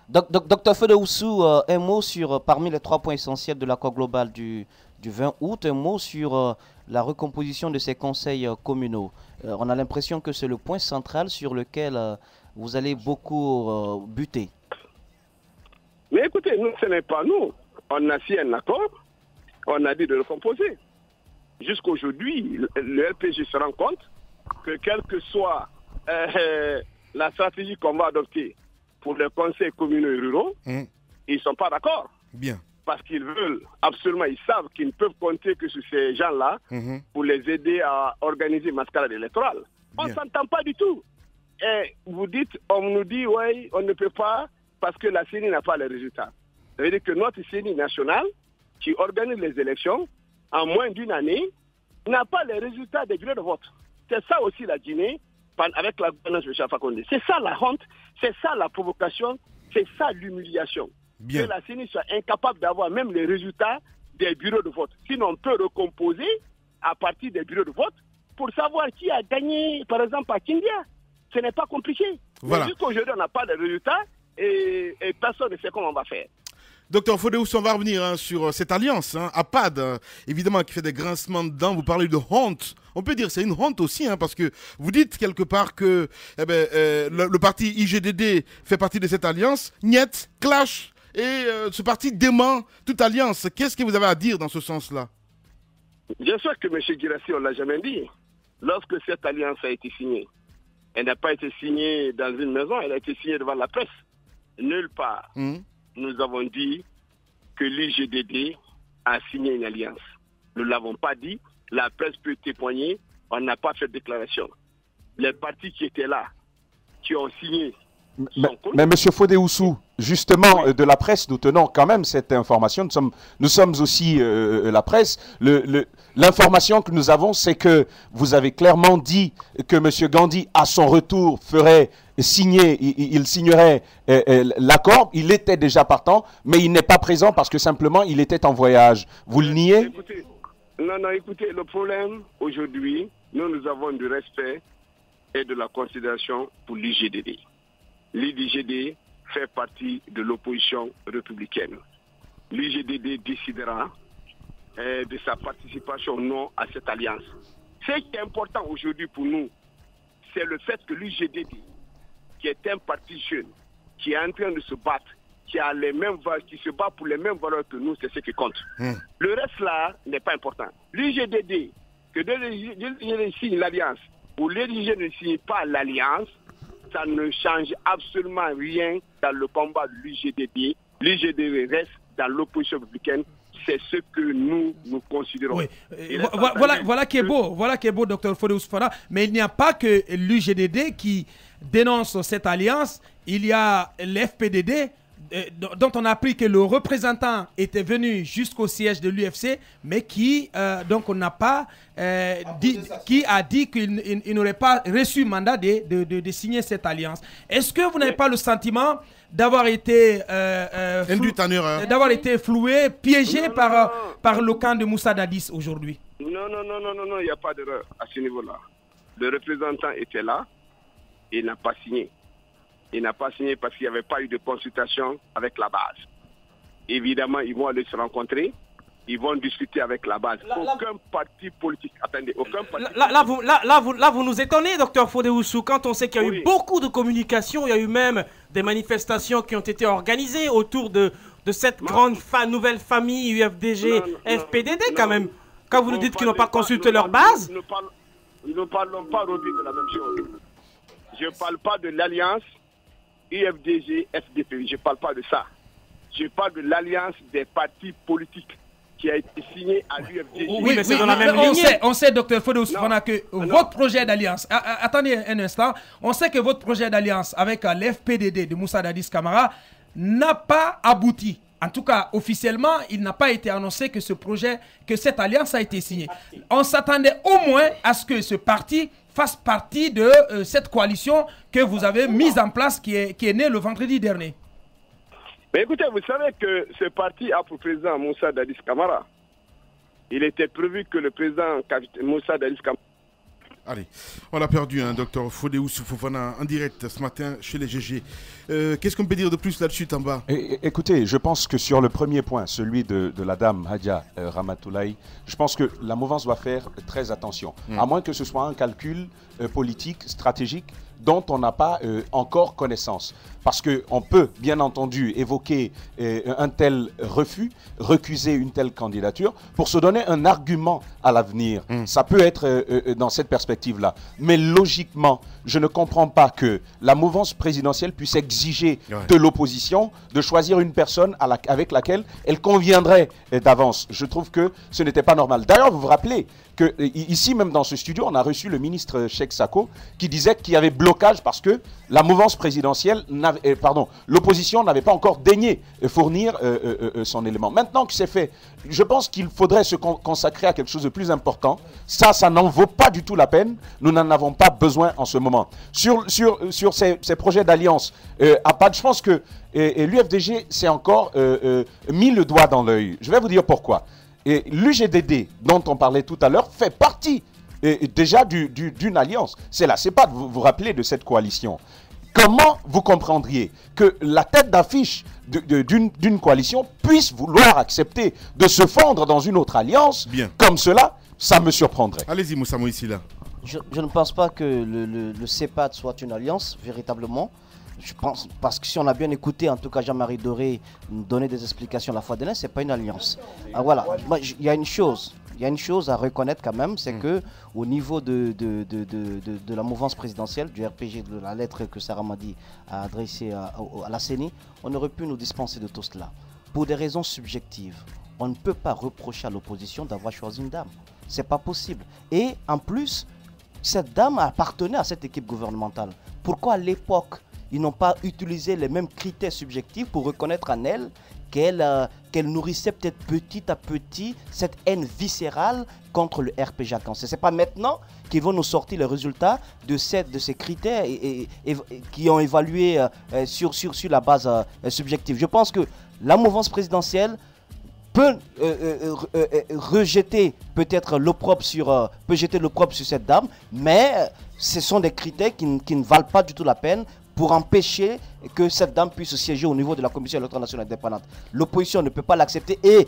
Docteur Fodé Oussou, un mot sur, parmi les 3 points essentiels de l'accord global du 20 août, un mot sur la recomposition de ces conseils communaux. On a l'impression que c'est le point central sur lequel vous allez beaucoup buter. Mais écoutez, nous, ce n'est pas nous. On a signé un accord, on a dit de le composer. Jusqu'aujourd'hui, le RPG se rend compte que quelle que soit la stratégie qu'on va adopter pour les conseils communaux et ruraux, ils ne sont pas d'accord. Bien. Parce qu'ils veulent, absolument, ils savent qu'ils ne peuvent compter que sur ces gens-là pour les aider à organiser une mascarade électorale. On ne s'entend pas du tout. Et vous dites, on nous dit, oui, on ne peut pas parce que la CENI n'a pas les résultats. Ça veut dire que notre CENI nationale, qui organise les élections, en moins d'une année, n'a pas les résultats des bureaux de vote. C'est ça aussi la Guinée, avec la gouvernance de Alpha Condé. C'est ça la honte, c'est ça la provocation, c'est ça l'humiliation. Que la CENI soit incapable d'avoir même les résultats des bureaux de vote. Sinon, on peut recomposer à partir des bureaux de vote pour savoir qui a gagné, par exemple, à Kindia. Ce n'est pas compliqué. Voilà. Mais jusqu'aujourd'hui, on n'a pas de résultats et personne ne sait comment on va faire. Docteur Fodé Oussou, on va revenir sur cette alliance, APAD, évidemment, qui fait des grincements de dents. Vous parlez de honte. On peut dire que c'est une honte aussi, parce que vous dites quelque part que le parti IGDD fait partie de cette alliance. Niet, clash, et ce parti dément toute alliance. Qu'est-ce que vous avez à dire dans ce sens-là? Bien sûr que M. Guirassy, on ne l'a jamais dit. Lorsque cette alliance a été signée, elle n'a pas été signée dans une maison, elle a été signée devant la presse. Nulle part. Nous avons dit que l'IGDD a signé une alliance. Nous ne l'avons pas dit. La presse peut témoigner. On n'a pas fait de déclaration. Les partis qui étaient là, qui ont signé... Mais M. Fodé Oussou, justement, de la presse, nous tenons quand même cette information. Nous sommes aussi la presse. L'information que nous avons, c'est que vous avez clairement dit que M. Gandhi, à son retour, ferait signer, il signerait l'accord. Il était déjà partant, mais il n'est pas présent parce que simplement il était en voyage. Vous le niez? Écoutez, non, écoutez, le problème aujourd'hui, nous avons du respect et de la considération pour l'IGDD. L'IGDD fait partie de l'opposition républicaine. L'IGDD décidera de sa participation ou non à cette alliance. Ce qui est important aujourd'hui pour nous, c'est le fait que l'IGDD, qui est un parti jeune, qui est en train de se battre, qui a les mêmes valeurs, qui se bat pour les mêmes valeurs que nous, c'est ce qui compte. Le reste là n'est pas important. L'IGDD, que l'IGDD signe l'alliance ou l'IGDD ne signe pas l'alliance, ça ne change absolument rien dans le combat de l'IGDD. L'IGDD reste dans l'opposition républicaine. C'est ce que nous considérons. Oui. Voilà qui est beau, Dr Fodé Ousfana. Mais il n'y a pas que l'UGDD qui dénonce cette alliance. Il y a l'FPDD, dont on a appris que le représentant était venu jusqu'au siège de l'UFC, mais qui donc on n'a pas qui a dit qu'il n'aurait pas reçu mandat de signer cette alliance. Est-ce que vous n'avez pas le sentiment d'avoir été floué, piégé par le camp de Moussa Dadis aujourd'hui? Non, il n'y a pas d'erreur à ce niveau-là. Le représentant était là et n'a pas signé. Il n'a pas signé parce qu'il n'y avait pas eu de consultation avec la base. Évidemment, ils vont aller se rencontrer. Ils vont discuter avec la base. Aucun parti politique. Attendez, aucun parti Là, vous nous étonnez, docteur Fodé Oussou, quand on sait qu'il y a eu beaucoup de communication, il y a eu même des manifestations qui ont été organisées autour de cette grande nouvelle famille UFDG, FPDD quand même. Quand vous nous dites qu'ils n'ont pas consulté leur base. Nous ne parlons pas aujourd'hui de la même chose. Je ne parle pas de l'alliance UFDG, FDP. Je ne parle pas de ça. Je parle de l'alliance des partis politiques qui a été signé à l'UFDG. Oui, mais c'est dans la même lignée. On sait, docteur Fodé Ousfana, que votre projet d'alliance... Attendez un instant. On sait que votre projet d'alliance avec l'FPDD de Moussa Dadis Camara n'a pas abouti. En tout cas, officiellement, il n'a pas été annoncé que cette alliance a été signée. On s'attendait au moins à ce que ce parti fasse partie de cette coalition que vous avez mise en place, qui est née le vendredi dernier. Mais écoutez, vous savez que ce parti a pour président Moussa Dadis Camara. Il était prévu que le président Moussa Dadis Camara... Allez, on l'a perdu, hein, docteur Fodé Oussou Fofana, en direct ce matin chez les GG. Qu'est-ce qu'on peut dire de plus là-dessus, Tamba? Écoutez, je pense que sur le premier point, celui de la dame Hadja Ramatoulaye, je pense que la mouvance doit faire très attention. À moins que ce soit un calcul politique, stratégique, dont on n'a pas encore connaissance. Parce qu'on peut, bien entendu, évoquer un tel refus, recuser une telle candidature, pour se donner un argument à l'avenir. Ça peut être dans cette perspective-là. Mais logiquement, je ne comprends pas que la mouvance présidentielle puisse exiger de l'opposition de choisir une personne avec laquelle elle conviendrait d'avance. Je trouve que ce n'était pas normal. D'ailleurs, vous vous rappelez que ici, même dans ce studio, on a reçu le ministre Cheikh Sako qui disait qu'il y avait blocage parce que la mouvance présidentielle, l'opposition n'avait pas encore daigné fournir son élément. Maintenant que c'est fait, je pense qu'il faudrait se consacrer à quelque chose de plus important. Ça n'en vaut pas du tout la peine. Nous n'en avons pas besoin en ce moment. Sur ces projets d'alliance, je pense que l'UFDG s'est encore mis le doigt dans l'œil. Je vais vous dire pourquoi. Et l'UGDD, dont on parlait tout à l'heure, fait partie déjà d'une alliance. C'est la CEPAD, vous vous rappelez de cette coalition. Comment vous comprendriez que la tête d'affiche d'une coalition puisse vouloir accepter de se fondre dans une autre alliance comme cela? Ça me surprendrait. Allez-y, Moussa Moïsila. Je ne pense pas que le CEPAD soit une alliance, véritablement. Je pense, parce que si on a bien écouté, en tout cas Jean-Marie Doré nous donner des explications la fois dernière, c'est pas une alliance. Voilà, il y a une chose à reconnaître quand même, c'est que au niveau de la mouvance présidentielle, du RPG, de la lettre que Sarah Madi a adressée à la CENI, on aurait pu nous dispenser de tout cela. Pour des raisons subjectives, on ne peut pas reprocher à l'opposition d'avoir choisi une dame. C'est pas possible. Et en plus, cette dame appartenait à cette équipe gouvernementale. Pourquoi à l'époque ils n'ont pas utilisé les mêmes critères subjectifs pour reconnaître en elle qu'elle nourrissait peut-être petit à petit cette haine viscérale contre le RPG Arc-en-Ciel. Ce n'est pas maintenant qu'ils vont nous sortir les résultats de ces critères qui ont évalué sur la base subjective. Je pense que la mouvance présidentielle peut rejeter peut-être l'opprobre sur cette dame, mais ce sont des critères qui ne valent pas du tout la peine pour empêcher que cette dame puisse siéger au niveau de la Commission électorale nationale indépendante. L'opposition ne peut pas l'accepter et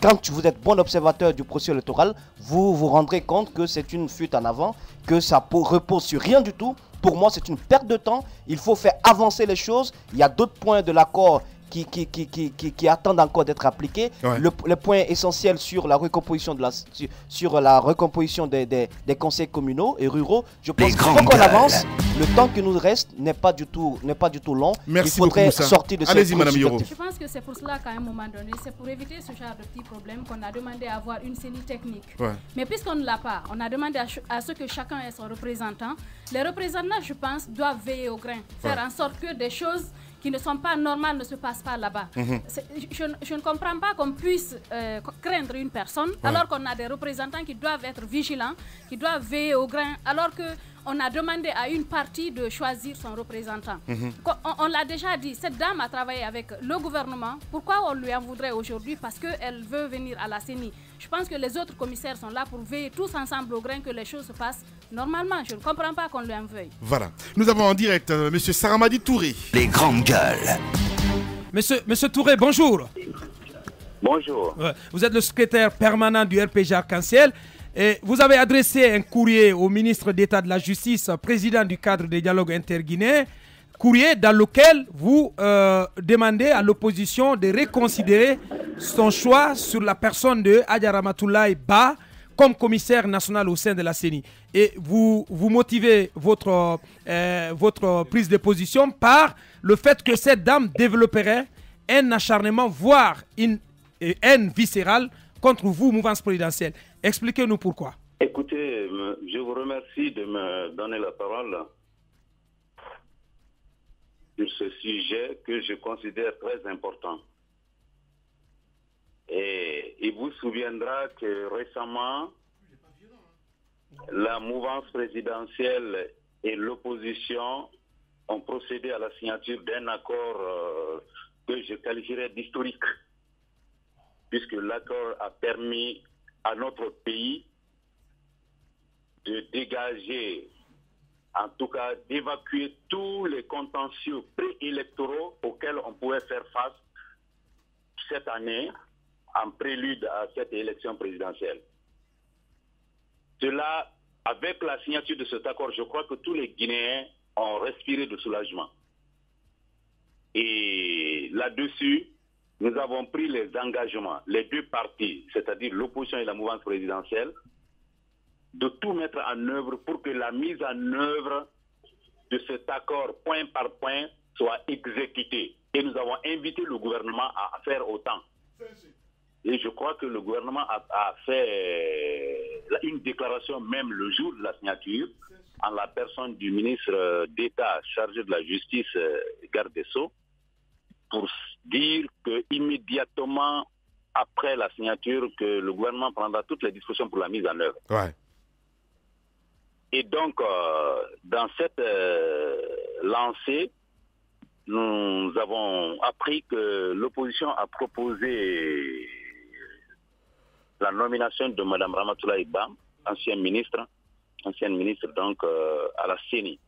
quand vous êtes bon observateur du processus électoral, vous vous rendrez compte que c'est une fuite en avant, que ça repose sur rien du tout. Pour moi, c'est une perte de temps. Il faut faire avancer les choses. Il y a d'autres points de l'accord qui attendent encore d'être appliqués. Ouais. Le point essentiel sur la recomposition, des conseils communaux et ruraux, je pense qu'il faut qu'on avance. Le temps qui nous reste n'est pas du tout long. Merci. Il faudrait sortir de Allez-y, Madame Yoro. Je pense que c'est pour cela qu'à un moment donné, c'est pour éviter ce genre de petits problèmes qu'on a demandé à avoir une CENI technique. Ouais. Mais puisqu'on ne l'a pas, on a demandé à ce que chacun ait son représentant. Les représentants, je pense, doivent veiller au grain, faire en sorte que des choses qui ne sont pas normales ne se passent pas là-bas. Je ne comprends pas qu'on puisse craindre une personne alors qu'on a des représentants qui doivent être vigilants, qui doivent veiller au grain, alors qu'on a demandé à une partie de choisir son représentant. On l'a déjà dit, cette dame a travaillé avec le gouvernement. Pourquoi on lui en voudrait aujourd'hui? Parce qu'elle veut venir à la CENI. Je pense que les autres commissaires sont là pour veiller tous ensemble au grain que les choses se passent normalement. Je ne comprends pas qu'on lui en veuille. Voilà. Nous avons en direct M. Saramadi Touré. Les grandes gueules. Monsieur Touré, bonjour. Bonjour. Vous êtes le secrétaire permanent du RPG Arc-en-Ciel. Et vous avez adressé un courrier au ministre d'État de la Justice, président du cadre des dialogues interguinéens, courrier dans lequel vous demandez à l'opposition de reconsidérer son choix sur la personne de Adja Ramatoulaye Ba comme commissaire national au sein de la CENI. Et vous motivez votre prise de position par le fait que cette dame développerait un acharnement, voire une haine viscérale contre vous, mouvance présidentielle. Expliquez-nous pourquoi. Écoutez, je vous remercie de me donner la parole sur ce sujet que je considère très important. Et il vous souviendra que récemment, la mouvance présidentielle et l'opposition ont procédé à la signature d'un accord que je qualifierais d'historique, puisque l'accord a permis à notre pays de dégager, en tout cas d'évacuer tous les contentieux préélectoraux auxquels on pouvait faire face cette année en prélude à cette élection présidentielle. Cela, avec la signature de cet accord, je crois que tous les Guinéens ont respiré de soulagement. Et là-dessus, nous avons pris les engagements, les deux partis, c'est-à-dire l'opposition et la mouvance présidentielle, de tout mettre en œuvre pour que la mise en œuvre de cet accord point par point soit exécutée. Et nous avons invité le gouvernement à faire autant. Et je crois que le gouvernement a fait une déclaration même le jour de la signature, en la personne du ministre d'État chargé de la justice, garde des Sceaux, pour dire qu'immédiatement après la signature, que le gouvernement prendra toutes les dispositions pour la mise en œuvre. Ouais. Et donc, dans cette lancée, nous avons appris que l'opposition a proposé la nomination de Mme Ramatoulaye Ba, ancienne ministre donc à la CENI.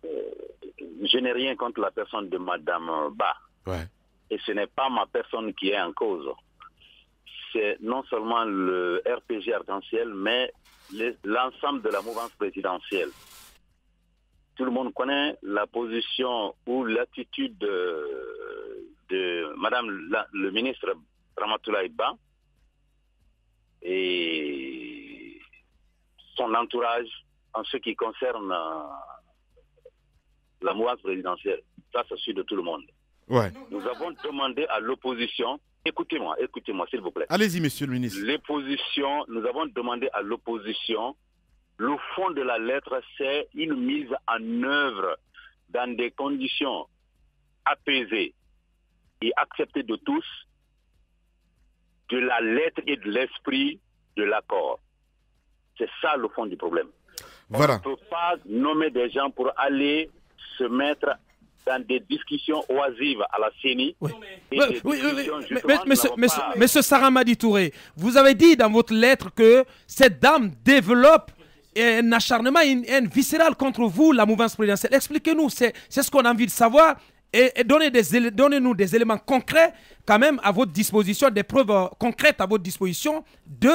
Je n'ai rien contre la personne de Mme Ba. Ouais. Et ce n'est pas ma personne qui est en cause. C'est non seulement le RPG Arc-en-Ciel, mais l'ensemble de la mouvance présidentielle. Tout le monde connaît la position ou l'attitude de Madame le ministre Ramatoulaye Ba et son entourage en ce qui concerne la mouvance présidentielle. Ça, c'est sûr de tout le monde. Ouais. Nous avons demandé à l'opposition, écoutez-moi s'il vous plaît. Allez-y, monsieur le ministre. Nous avons demandé à l'opposition, le fond de la lettre, c'est une mise en œuvre dans des conditions apaisées et accepté de tous de la lettre et de l'esprit de l'accord. C'est ça le fond du problème. Voilà. On ne peut pas nommer des gens pour aller se mettre dans des discussions oisives à la CENI. Oui. Monsieur Saramadi Touré, vous avez dit dans votre lettre que cette dame développe un acharnement, une viscérale contre vous, la mouvance présidentielle. Expliquez-nous, c'est ce qu'on a envie de savoir. Et donnez-nous des éléments concrets quand même à votre disposition, des preuves concrètes à votre disposition du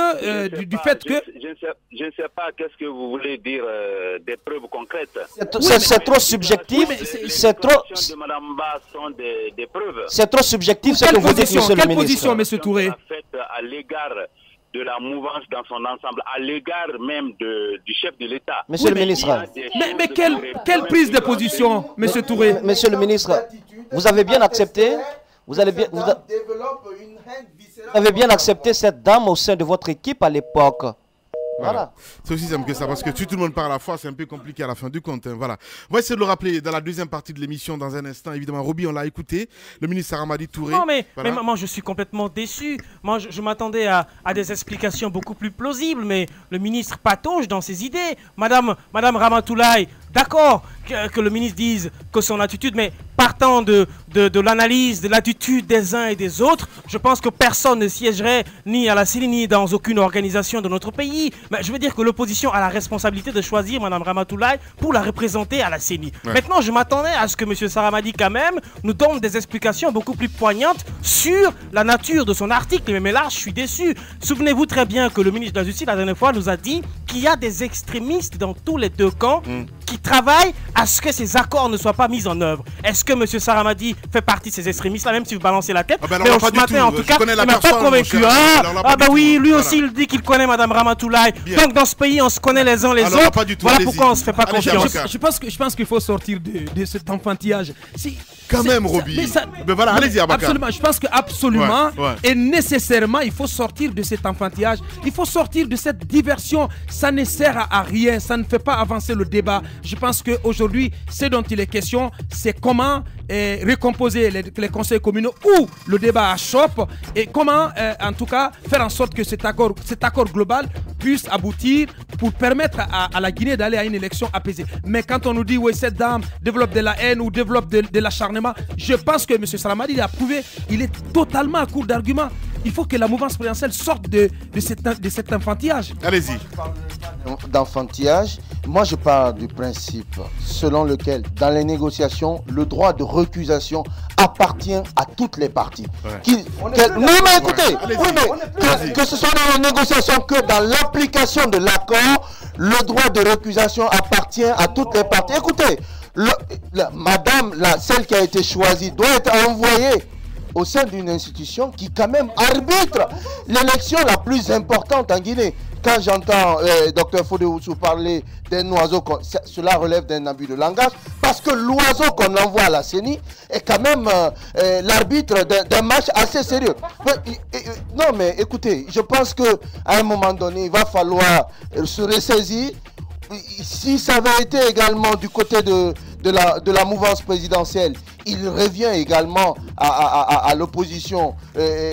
fait que... Je ne sais pas qu'est-ce que vous voulez dire des preuves concrètes. C'est trop subjectif. C'est trop... de Mme Ba sont des preuves. C'est trop subjectif ce que vous dites, monsieur le ministre. Quelle position, monsieur Touré? À l'égard de la mouvance dans son ensemble, à l'égard même du chef de l'État. Monsieur le ministre. Mais quelle prise de position, monsieur Touré? Monsieur le ministre, vous avez bien accepté, vous avez bien accepté cette dame au sein de votre équipe à l'époque. Voilà. C'est aussi simple que ça, parce que si tout le monde parle à la fois, c'est un peu compliqué à la fin du compte. Hein, voilà. On va essayer de le rappeler dans la deuxième partie de l'émission dans un instant. Évidemment, Roby, on l'a écouté. Le ministre Saramadi Touré. Non, mais moi, je suis complètement déçu. Moi, je m'attendais à des explications beaucoup plus plausibles, mais le ministre patauge dans ses idées. Madame Ramatoulaye, d'accord que le ministre dise que son attitude, mais partant de l'analyse, de l'attitude des uns et des autres, je pense que personne ne siégerait ni à la CENI, ni dans aucune organisation de notre pays. Mais je veux dire que l'opposition a la responsabilité de choisir Mme Ramatoulaye pour la représenter à la CENI. Ouais. Maintenant, je m'attendais à ce que M. Saramadi, quand même, nous donne des explications beaucoup plus poignantes sur la nature de son article. Mais là, je suis déçu. Souvenez-vous très bien que le ministre de la Justice, la dernière fois, nous a dit qu'il y a des extrémistes dans tous les deux camps qui travaillent à ce que ces accords ne soient pas mis en œuvre. Est-ce que M. Saramadi fait partie de ces extrémistes-là, même si vous balancez la tête? Mais ce matin, en tout cas, il ne m'a pas convaincu. Oui, lui aussi, il dit qu'il connaît Mme Ramatoulaye. Donc, dans ce pays, on se connaît les uns les autres. Voilà pourquoi on ne se fait pas confiance. Je pense qu'il faut sortir de cet enfantillage. Quand même, Roby. Mais voilà, allez-y, Abakar. Absolument, je pense qu'absolument et nécessairement, il faut sortir de cet enfantillage. Il faut sortir de cette diversion. Ça ne sert à rien. Ça ne fait pas avancer le débat. Je pense qu'aujourd'hui, ce dont il est question, c'est comment recomposer les conseils communaux où le débat achoppe et comment, en tout cas, faire en sorte que cet accord global puisse aboutir pour permettre à la Guinée d'aller à une élection apaisée. Mais quand on nous dit, oui, cette dame développe de la haine ou développe de l'acharnement, je pense que M. Saramadi a prouvé, il est totalement à court d'arguments. Il faut que la mouvance présidentielle sorte de cet enfantillage. Allez-y. D'enfantillage, moi je parle du principe selon lequel, dans les négociations, le droit de récusation appartient à toutes les parties. Que ce soit dans les négociations que dans l'application de l'accord, le droit de récusation appartient à toutes les parties. Écoutez, madame, celle qui a été choisie, doit être envoyée au sein d'une institution qui quand même arbitre l'élection la plus importante en Guinée. Quand j'entends Dr Fodéoussou parler d'un oiseau, cela relève d'un abus de langage, parce que l'oiseau qu'on envoie à la CENI est quand même l'arbitre d'un match assez sérieux. Non mais écoutez, je pense qu'à un moment donné, il va falloir se ressaisir. Si ça avait été également du côté de la mouvance présidentielle, il revient également à l'opposition.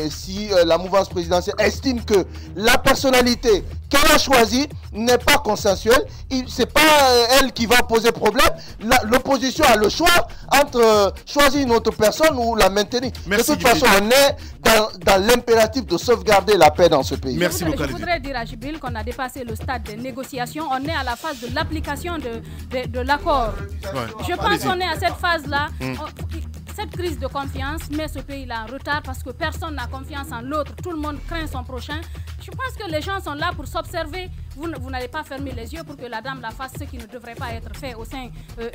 Si la mouvance présidentielle estime que la personnalité qu'elle a choisie n'est pas consensuelle, c'est pas elle qui va poser problème. L'opposition a le choix entre choisir une autre personne ou la maintenir. Merci, de toute façon, on est dans l'impératif de sauvegarder la paix dans ce pays. Merci beaucoup. Je voudrais dire à Jibril qu'on a dépassé le stade des négociations. On est à la phase de l'application de l'accord. Je pense qu'on est à cette phase-là. Cette crise de confiance met ce pays-là en retard parce que personne n'a confiance en l'autre. Tout le monde craint son prochain. Je pense que les gens sont là pour s'observer. Vous n'allez pas fermer les yeux pour que la dame la fasse ce qui ne devrait pas être fait au sein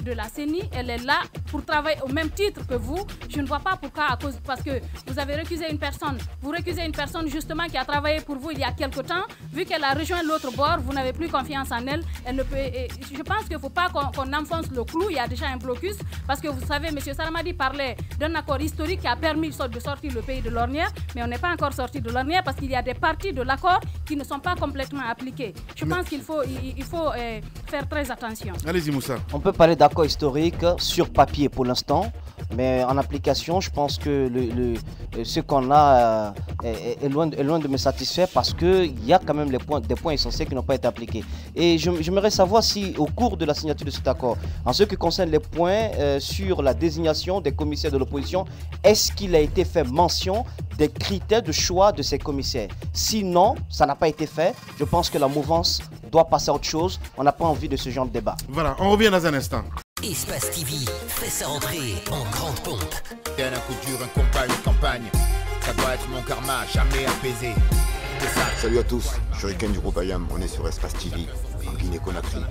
de la CENI. Elle est là pour travailler au même titre que vous. Je ne vois pas pourquoi, parce que vous avez récusé une personne. Vous récusez une personne justement qui a travaillé pour vous il y a quelque temps. Vu qu'elle a rejoint l'autre bord, vous n'avez plus confiance en elle. Elle ne peut, je pense qu'il ne faut pas qu'on enfonce le clou. Il y a déjà un blocus. Parce que vous savez, M. Saramadi parlait d'un accord historique qui a permis de sortir le pays de l'ornière. Mais on n'est pas encore sorti de l'ornière parce qu'il y a des parties de l'accord qui ne sont pas complètement appliquées. Je pense qu'il faut faire très attention. Allez-y, Moussa. On peut parler d'accord historique sur papier pour l'instant. Mais en application, je pense que ce qu'on a est loin de me satisfaire parce qu'il y a quand même des points essentiels qui n'ont pas été appliqués. Et j'aimerais savoir si, au cours de la signature de cet accord, en ce qui concerne les points sur la désignation des commissaires de l'opposition, est-ce qu'il a été fait mention des critères de choix de ces commissaires? Sinon, ça n'a pas été fait. Je pense que la mouvance doit passer à autre chose. On n'a pas envie de ce genre de débat. Voilà, on revient dans un instant. Espace TV fait sa rentrée en grande pompe. Un coup dur, un combat, une campagne. Ça doit être mon karma, jamais apaisé. Salut à tous, Shuriken du groupe IAM, on est sur Espace TV, en Guinée-Conakry.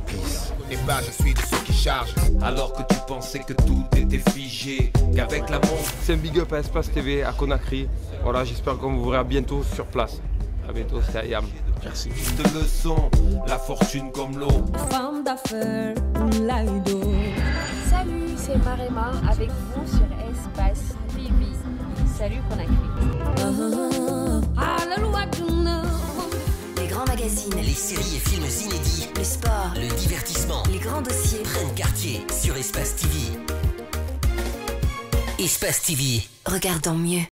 Peace. Et bah, je suis de ceux qui chargent. Alors que tu pensais que tout était figé, qu'avec la montre. C'est un big up à Espace TV à Conakry. Voilà, j'espère qu'on vous verra bientôt sur place. À bientôt, c'est IAM. Merci. Cette leçon, la fortune comme l'eau. Femme d'affaires, Laido. Salut, c'est Marema avec vous sur Espace TV. Salut Conakry. Les grands magazines, les séries et films inédits, le sport, le divertissement, les grands dossiers prennent quartier sur Espace TV. Espace TV, regardons mieux.